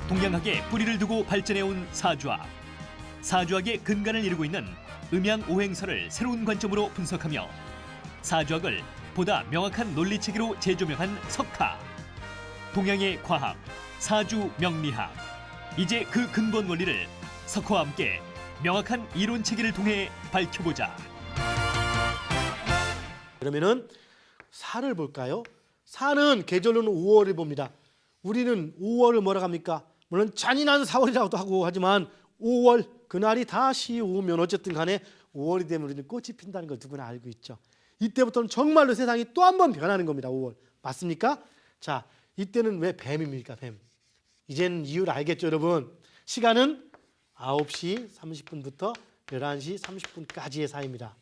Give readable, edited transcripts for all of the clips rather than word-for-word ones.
동양학에 뿌리를 두고 발전해온 사주학. 사주학의 근간을 이루고 있는 음양오행설을 새로운 관점으로 분석하며 사주학을 보다 명확한 논리체계로 재조명한 석화. 동양의 과학, 사주 명리학. 이제 그 근본 원리를 석화와 함께 명확한 이론체계를 통해 밝혀보자. 그러면은 사를 볼까요? 사는 계절로는 5월을 봅니다. 우리는 5월을 뭐라고 합니까? 물론 잔인한 4월이라고도 하고 하지만 5월 그날이 다시 오면 어쨌든 간에 5월이 되면 우리는 꽃이 핀다는 걸 누구나 알고 있죠. 이때부터는 정말로 세상이 또 한 번 변하는 겁니다. 5월. 맞습니까? 자, 이때는 왜 뱀입니까? 뱀. 이제는 이유를 알겠죠, 여러분? 시간은 9시 30분부터 11시 30분까지의 사이입니다.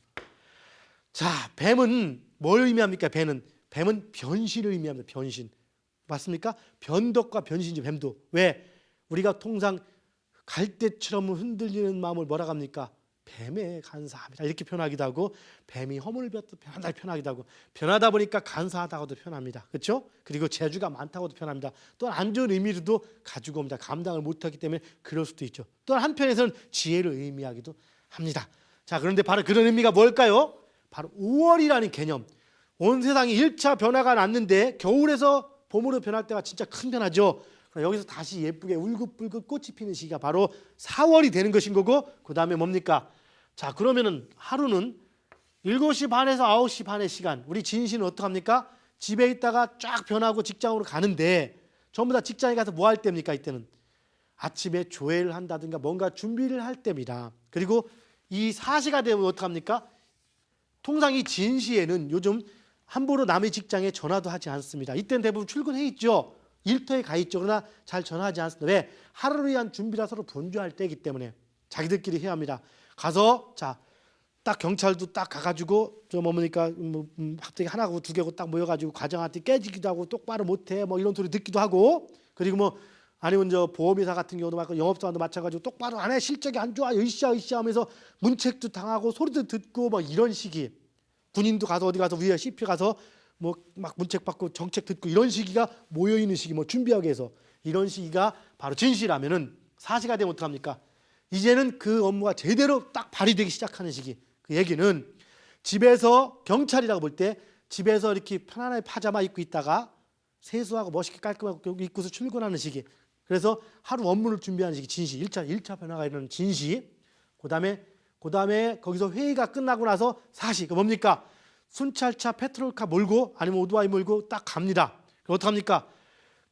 자, 뱀은 뭘 의미합니까? 뱀은 변신을 의미합니다. 변신. 맞습니까? 변덕과 변신이죠. 뱀도. 왜? 우리가 통상 갈대처럼 흔들리는 마음을 뭐라고 합니까? 뱀에 간사합니다. 이렇게 표현하기도 하고 뱀이 허물을 변한다 표현하기도 하고 변하다 보니까 간사하다고도 표현합니다. 그렇죠? 그리고 재주가 많다고도 표현합니다. 또한 안 좋은 의미로도 가지고 옵니다. 감당을 못하기 때문에 그럴 수도 있죠. 또한 한편에서는 지혜를 의미하기도 합니다. 자, 그런데 바로 그런 의미가 뭘까요? 바로 5월이라는 개념. 온 세상이 1차 변화가 났는데 겨울에서 봄으로 변할 때가 진짜 큰 변화죠. 여기서 다시 예쁘게 울긋불긋 꽃이 피는 시기가 바로 4월이 되는 것인 거고 그 다음에 뭡니까? 자, 그러면은 하루는 7시 반에서 9시 반의 시간 우리 진시는 어떡합니까? 집에 있다가 쫙 변하고 직장으로 가는데 전부 다 직장에 가서 뭐 할 때입니까? 이때는 아침에 조회를 한다든가 뭔가 준비를 할 때입니다. 그리고 이 4시가 되면 어떡합니까? 통상 이 진시에는 요즘 함부로 남의 직장에 전화도 하지 않습니다. 이때는 대부분 출근해 있죠. 일터에 가 있죠. 그러나 잘 전화하지 않습니다. 왜? 하루를 위한 준비라 서로 분주할 때이기 때문에 자기들끼리 해야 합니다. 가서 자, 딱 경찰도 딱 가가지고 저 뭡니까 갑자기 하나고 두 개고 딱 모여가지고 과장한테 깨지기도 하고 똑바로 못해 뭐 이런 소리 듣기도 하고 그리고 뭐 아니면 저 보험회사 같은 경우도 막 영업사원도 마찬가지고 똑바로 안 해 실적이 안 좋아 으쌰 하면서 문책도 당하고 소리도 듣고 뭐 이런 시기 군인도 가서 어디 가서 위에 CP 가서 뭐 막 문책 받고 정책 듣고 이런 시기가 모여 있는 시기 뭐 준비하기 위해서 이런 시기가 바로 진시라면은 4시가 되면 어떡합니까? 이제는 그 업무가 제대로 딱 발휘되기 시작하는 시기. 그 얘기는 집에서 경찰이라고 볼 때 집에서 이렇게 편안하게 파자마 입고 있다가 세수하고 멋있게 깔끔하고 입고서 출근하는 시기. 그래서 하루 업무를 준비하는 시기 진시 1차 변화가 일어나는 진시. 그다음에 거기서 회의가 끝나고 나서 4시. 그 뭡니까? 순찰차 페트롤카 몰고 아니면 오토바이 몰고 딱 갑니다. 어떡합니까?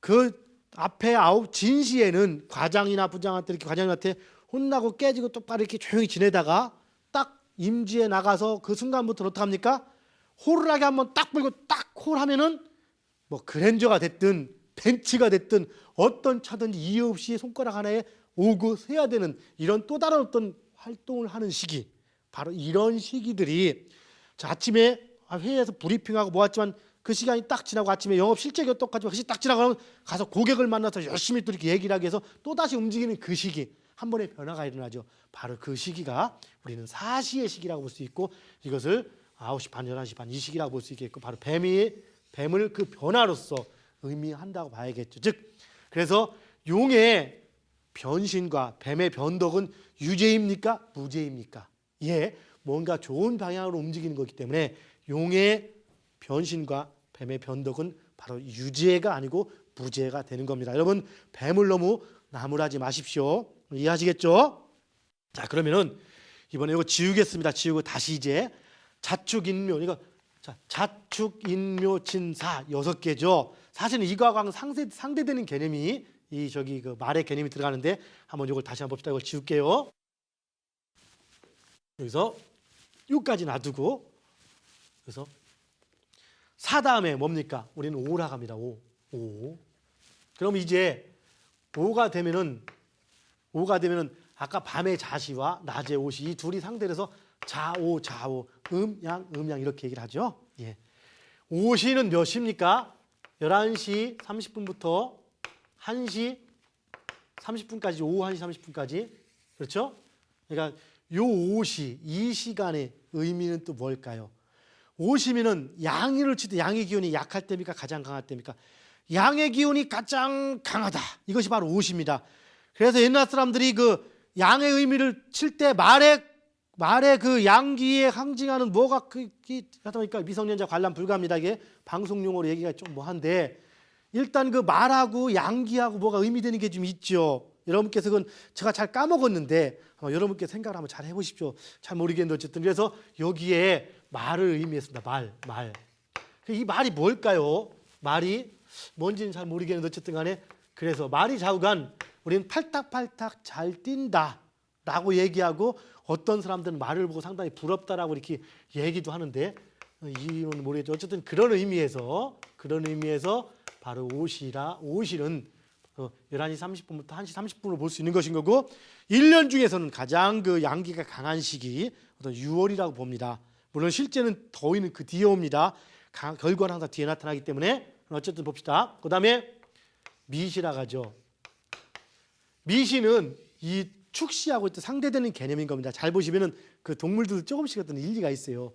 그 앞에 진시에는 과장이나 부장한테 이렇게 과장님한테 혼나고 깨지고 똑바로 이렇게 조용히 지내다가 딱 임지에 나가서 그 순간부터 어떡합니까? 호루라기 한번 딱 불고 딱 콜하면은 뭐 그랜저가 됐든 벤츠가 됐든 어떤 차든지 이유 없이 손가락 하나에 오고 세야 되는 이런 또 다른 어떤 활동을 하는 시기. 바로 이런 시기들이 자, 아침에 회의에서 브리핑하고 모았지만 그 시간이 딱 지나고 아침에 영업 실적이 똑같지만 그 시간이 딱 지나가면 가서 고객을 만나서 열심히 또 이렇게 얘기를 하기 위해서 또다시 움직이는 그 시기 한 번의 변화가 일어나죠. 바로 그 시기가 우리는 4시의 시기라고 볼 수 있고 이것을 9시 반, 11시 반 이 시기라고 볼 수 있겠고 바로 뱀을 그 변화로서 의미한다고 봐야겠죠. 즉 그래서 용의 변신과 뱀의 변덕은 유죄입니까? 무죄입니까? 예, 뭔가 좋은 방향으로 움직이는 거기 때문에 용의 변신과 뱀의 변덕은 바로 유죄가 아니고 무죄가 되는 겁니다. 여러분 뱀을 너무 나무라지 마십시오. 이해하시겠죠? 자, 그러면은 이번에 이거 지우겠습니다. 지우고 다시 이제 자축인묘 이거 자, 자축인묘진사 6개죠. 사실은 이거하고 상대되는 개념이 이 저기 그 말의 개념이 들어가는데 한번 이걸 다시 한번 봅시다. 이걸 지울게요. 여기서 여기까지 놔두고 그래서 사 다음에 뭡니까? 우리는 5라 갑니다. 5. 그럼 이제 5가 되면은 아까 밤의 자시와 낮의 옷이 이 둘이 상대를 해서 자오 음양 이렇게 얘기를 하죠. 예. 5시는 몇 시입니까? 11시 30분부터 1시 30분까지 오후 1시 30분까지 그렇죠? 그러니까 요 5시 이 시간의 의미는 또 뭘까요? 5시면은 양일을 칠 때 양의 기운이 약할 때입니까? 가장 강할 때입니까? 양의 기운이 가장 강하다. 이것이 바로 옷입니다. 그래서 옛날 사람들이 그 양의 의미를 칠 때 말의 그 양기에 상징하는 뭐가 하다 보니까 미성년자 관람 불가합니다. 이게 방송 용어로 얘기가 좀 뭐한데 일단 그 말하고 양기하고 뭐가 의미되는 게 좀 있죠. 여러분께서 그건 제가 잘 까먹었는데 여러분께 생각을 한번 잘 해보십시오. 잘 모르겠는데 어쨌든 그래서 여기에 말을 의미했습니다. 말. 이 말이 뭘까요? 말이 뭔지는 잘 모르겠는데 어쨌든 간에 그래서 말이 좌우간 우리는 팔딱팔딱 잘 뛴다 라고 얘기하고 어떤 사람들은 말을 보고 상당히 부럽다라고 이렇게 얘기도 하는데 이유는 모르겠죠. 어쨌든 그런 의미에서 바로 오실은 11시 30분부터 1시 30분으로 볼 수 있는 것인 거고 1년 중에서는 가장 그 양기가 강한 시기 어떤 6월이라고 봅니다. 물론 실제는 더위는 그 뒤에 옵니다. 결과는 항상 뒤에 나타나기 때문에 어쨌든 봅시다. 그 다음에 미시라고 하죠. 미시는 이 축시하고 상대되는 개념인 겁니다. 잘 보시면은 그 동물들 조금씩 어떤 일리가 있어요.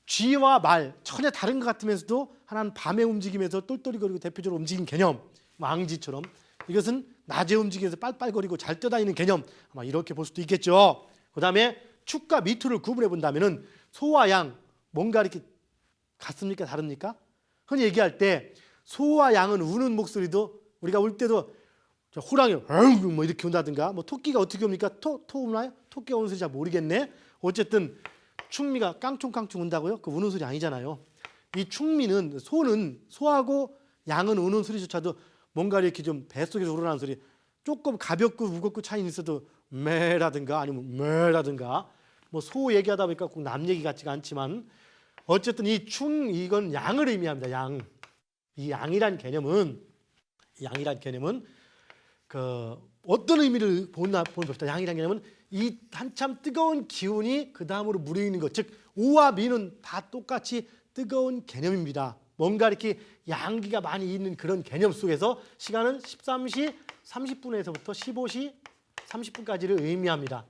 쥐와 말 전혀 다른 것 같으면서도 하나는 밤에 움직이면서 똘똘이거리고 대표적으로 움직이는 개념, 왕지처럼 이것은 낮에 움직이면서 빨빨거리고 잘 뛰어다니는 개념, 아마 이렇게 볼 수도 있겠죠. 그 다음에 축과 미투를 구분해 본다면은 소와 양 뭔가 이렇게 같습니까? 다릅니까? 흔히 얘기할 때 소와 양은 우는 목소리도 우리가 울 때도 호랑이 뭐 이렇게 온다든가 뭐 토끼가 어떻게 옵니까? 토 우나요? 토끼가 우는 소리 잘 모르겠네. 어쨌든 충미가 깡총깡총 운다고요? 그 우는 소리 아니잖아요. 이 충미는 소하고 양은 우는 소리조차도 뭔가 이렇게 좀 뱃속에서 우러나는 소리 조금 가볍고 무겁고 차이는 있어도 매라든가 아니면 매라든가 뭐 소 얘기하다 보니까 꼭 남 얘기 같지가 않지만 어쨌든 이건 양을 의미합니다. 양. 이 양이란 개념은 그 어떤 의미를 보는 것이다. 양이란 개념은 이 한참 뜨거운 기운이 그 다음으로 무르익는 것, 즉 오와 미는 다 똑같이 뜨거운 개념입니다. 뭔가 이렇게 양기가 많이 있는 그런 개념 속에서 시간은 13시 30분에서부터 15시 30분까지를 의미합니다.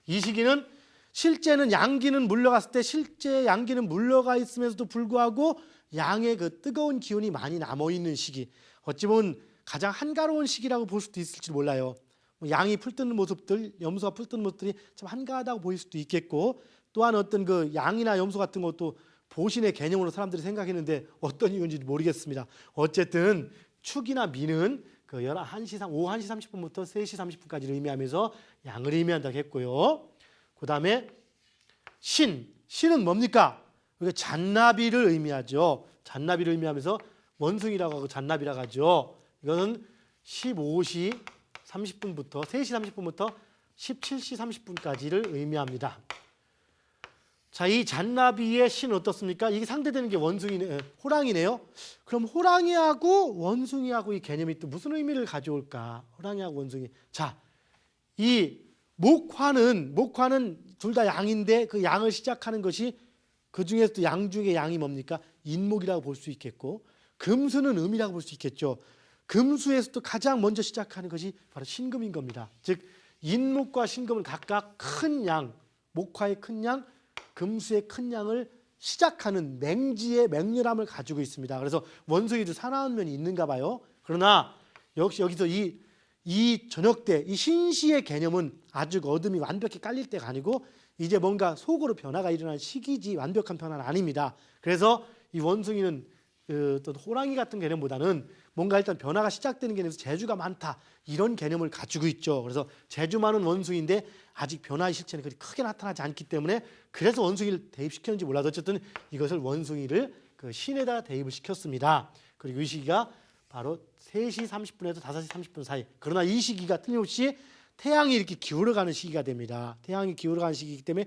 이 시기는 실제는 양기는 물러갔을 때 실제 양기는 물러가 있으면서도 불구하고 양의 그 뜨거운 기운이 많이 남아있는 시기, 어찌 보면 가장 한가로운 시기라고 볼 수도 있을지 몰라요. 양이 풀뜨는 모습들, 염소가 풀뜨는 모습들이 참 한가하다고 보일 수도 있겠고 또한 어떤 그 양이나 염소 같은 것도 보신의 개념으로 사람들이 생각했는데 어떤 이유인지 모르겠습니다. 어쨌든 축이나 미는 그 오후 1시 30분부터 3시 30분까지를 의미하면서 양을 의미한다고 했고요. 그 다음에 신은 뭡니까? 우리가 잔나비를 의미하죠. 잔나비를 의미하면서 원숭이라고 하고 잔나비라고 하죠. 이거는 15시 30분부터 3시 30분부터 17시 30분까지를 의미합니다. 자, 이 잔나비의 신은 어떻습니까? 이게 상대되는 게 호랑이네요. 그럼 호랑이하고 원숭이하고 이 개념이 또 무슨 의미를 가져올까? 호랑이하고 원숭이. 자, 이 목화는 둘 다 양인데 그 양을 시작하는 것이 그 중에서도 양 중에 양이 뭡니까? 인목이라고 볼 수 있겠고 금수는 음이라고 볼 수 있겠죠. 금수에서도 가장 먼저 시작하는 것이 바로 신금인 겁니다. 즉 인목과 신금은 각각 큰 양, 목화의 큰 양, 금수의 큰 양을 시작하는 맹지의 맹렬함을 가지고 있습니다. 그래서 원숭이도 사나운 면이 있는가 봐요. 그러나 역시 여기서 이 저녁 때 이 신시의 개념은 아주 어둠이 완벽히 깔릴 때가 아니고 이제 뭔가 속으로 변화가 일어나는 시기지 완벽한 변화는 아닙니다. 그래서 이 원숭이는 또 호랑이 같은 개념보다는 뭔가 일단 변화가 시작되는 개념에서 재주가 많다 이런 개념을 가지고 있죠. 그래서 재주 많은 원숭이인데 아직 변화의 실체는 그리 크게 나타나지 않기 때문에 그래서 원숭이를 대입시켰는지 몰라도 어쨌든 이것을 원숭이를 그 신에다 대입을 시켰습니다. 그리고 이 시기가 바로 3시 30분에서 5시 30분 사이. 그러나 이 시기가 틀림없이 태양이 이렇게 기울어가는 시기가 됩니다. 태양이 기울어가는 시기이기 때문에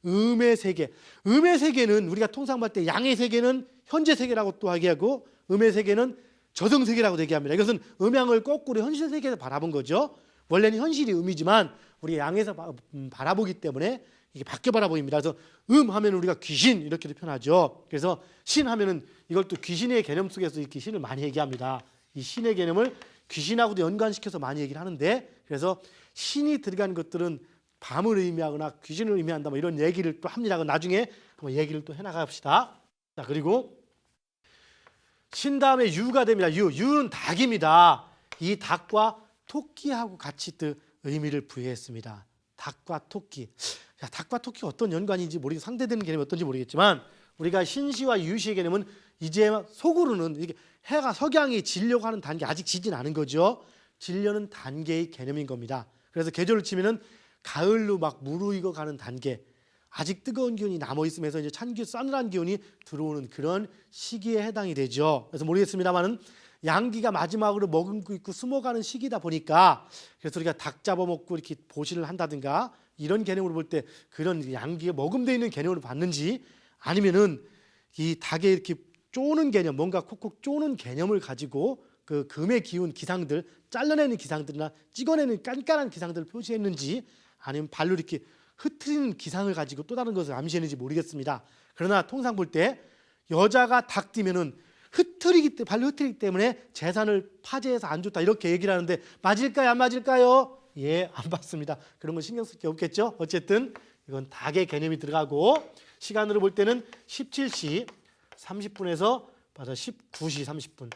음의 세계. 음의 세계는 우리가 통상 볼 때 양의 세계는 현재 세계라고 또 하고 음의 세계는 저승 세계라고 얘기합니다. 이것은 음양을 거꾸로 현실 세계에서 바라본 거죠. 원래는 현실이 음이지만 우리가 양에서 바라보기 때문에 이게 바뀌어 바라보입니다. 그래서 하면 우리가 귀신 이렇게도 표현하죠. 그래서 신 하면은 이걸 또 귀신의 개념 속에서 이렇게 신을 많이 얘기합니다. 이 신의 개념을 귀신하고도 연관시켜서 많이 얘기를 하는데 그래서 신이 들어간 것들은 밤을 의미하거나 귀신을 의미한다 뭐 이런 얘기를 또 합니다. 나중에 한번 얘기를 또 해나갑시다. 자, 그리고 신 다음에 유가 됩니다. 유는 닭입니다. 이 닭과 토끼하고 같이 의미를 부여했습니다. 닭과 토끼. 야, 닭과 토끼가 어떤 연관인지 모르겠, 상대되는 개념이 어떤지 모르겠지만 우리가 신시와 유시의 개념은 이제 속으로는 이게 해가 석양이 지려고 하는 단계 아직 지진 않은 거죠. 지려는 단계의 개념인 겁니다. 그래서 계절을 치면은 가을로 막 무르익어 가는 단계. 아직 뜨거운 기운이 남아 있으면서 이제 찬기 싸늘한 기운이 들어오는 그런 시기에 해당이 되죠. 그래서 모르겠습니다만은 양기가 마지막으로 머금고 있고 숨어가는 시기다 보니까 그래서 우리가 닭 잡아먹고 이렇게 보시를 한다든가 이런 개념으로 볼 때 그런 양기가 머금돼 있는 개념으로 봤는지 아니면은 이 닭에 이렇게 쪼는 개념, 뭔가 콕콕 쪼는 개념을 가지고 그 금의 기운 기상들, 잘라내는 기상들이나 찍어내는 깐깐한 기상들을 표시했는지 아니면 발로 이렇게 흐트리는 기상을 가지고 또 다른 것을 암시했는지 모르겠습니다. 그러나 통상 볼 때 여자가 닭 뛰면은 발로 흐트리기 때문에 재산을 파재해서 안 좋다 이렇게 얘기를 하는데 맞을까요? 안 맞을까요? 예, 안 맞습니다. 그런 건 신경 쓸 게 없겠죠. 어쨌든 이건 닭의 개념이 들어가고 시간으로 볼 때는 17시 30분에서 19시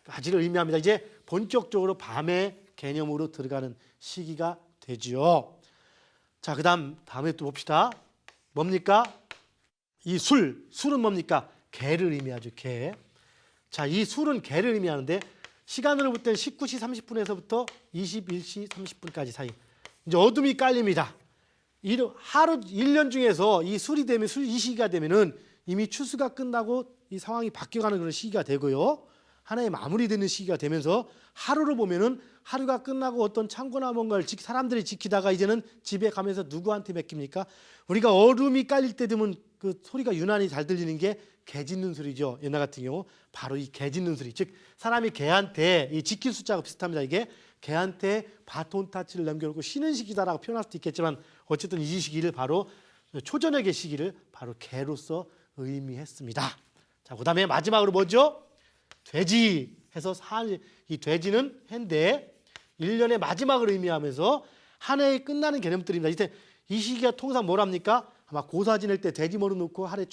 30분까지를 의미합니다. 이제 본격적으로 밤의 개념으로 들어가는 시기가 되죠. 자, 다음에 또 봅시다. 뭡니까? 이 술은 뭡니까? 개를 의미하죠. 개. 자, 이 술은 개를 의미하는데 시간으로 볼 때는 19시 30분에서부터 21시 30분까지 사이. 이제 어둠이 깔립니다. 하루 1년 중에서 이 술이 되면 이 시기가 되면은 이미 추수가 끝나고 이 상황이 바뀌어가는 그런 시기가 되고요. 하나의 마무리되는 시기가 되면서 하루로 보면은 하루가 끝나고 어떤 창고나 뭔가를 사람들이 지키다가 이제는 집에 가면서 누구한테 맡깁니까? 우리가 얼음이 깔릴 때 되면 그 소리가 유난히 잘 들리는 게 개 짖는 소리죠. 옛날 같은 경우 바로 이 개 짖는 소리. 즉 사람이 개한테 이 지킬 숫자가 비슷합니다. 이게 개한테 바톤 타치를 넘겨놓고 쉬는 시기다라고 표현할 수도 있겠지만 어쨌든 이 시기를 바로 초저녁의 시기를 바로 개로서 의미했습니다. 자, 그다음에 마지막으로 뭐죠? 돼지 해서 이 돼지는 해인데 1년의 마지막을 의미하면서 한 해에 끝나는 개념들입니다. 이때 이 시기가 통상 뭐랍니까? 아마 고사 지낼 때 돼지 머리 놓고 하루에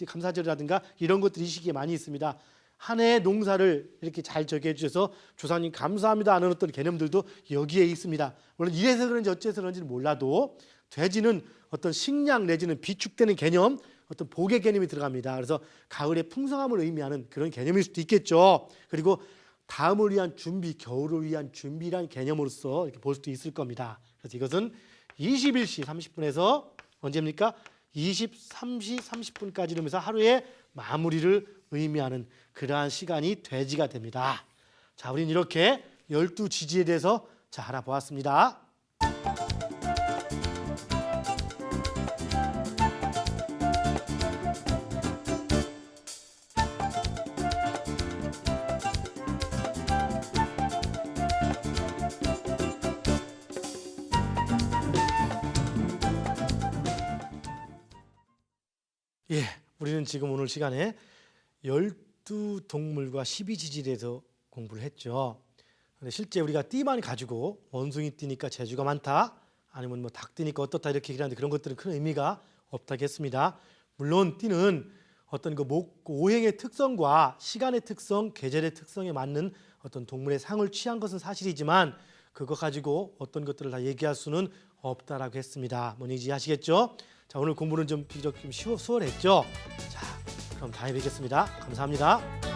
감사절이라든가 이런 것들이 이 시기에 많이 있습니다. 한 해의 농사를 이렇게 잘 저기해 주셔서 조상님 감사합니다 하는 어떤 개념들도 여기에 있습니다. 물론 이래서 그런지 어째서 그런지는 몰라도 돼지는 어떤 식량 내지는 비축되는 개념, 어떤 복의 개념이 들어갑니다. 그래서 가을의 풍성함을 의미하는 그런 개념일 수도 있겠죠. 그리고 다음을 위한 준비, 겨울을 위한 준비란 개념으로서 이렇게 볼 수도 있을 겁니다. 그래서 이것은 21시 30분에서 언제입니까? 23시 30분까지 이러면서 하루의 마무리를 의미하는 그러한 시간이 돼지가 됩니다. 자, 우리는 이렇게 12지지에 대해서 자, 알아보았습니다. 예, 우리는 지금 오늘 시간에 12동물과 12지지에 대해서 공부를 했죠. 근데 실제 우리가 띠만 가지고 원숭이 띠니까 재주가 많다, 아니면 뭐 닭 띠니까 어떻다 이렇게 얘기하는데 그런 것들은 큰 의미가 없다겠습니다. 물론 띠는 어떤 그 오행의 특성과 시간의 특성, 계절의 특성에 맞는 어떤 동물의 상을 취한 것은 사실이지만 그거 가지고 어떤 것들을 다 얘기할 수는 없다라고 했습니다. 뭔지 이해하시겠죠? 자, 오늘 공부는 좀 비교적 수월했죠? 자, 그럼 다음에 뵙겠습니다. 감사합니다.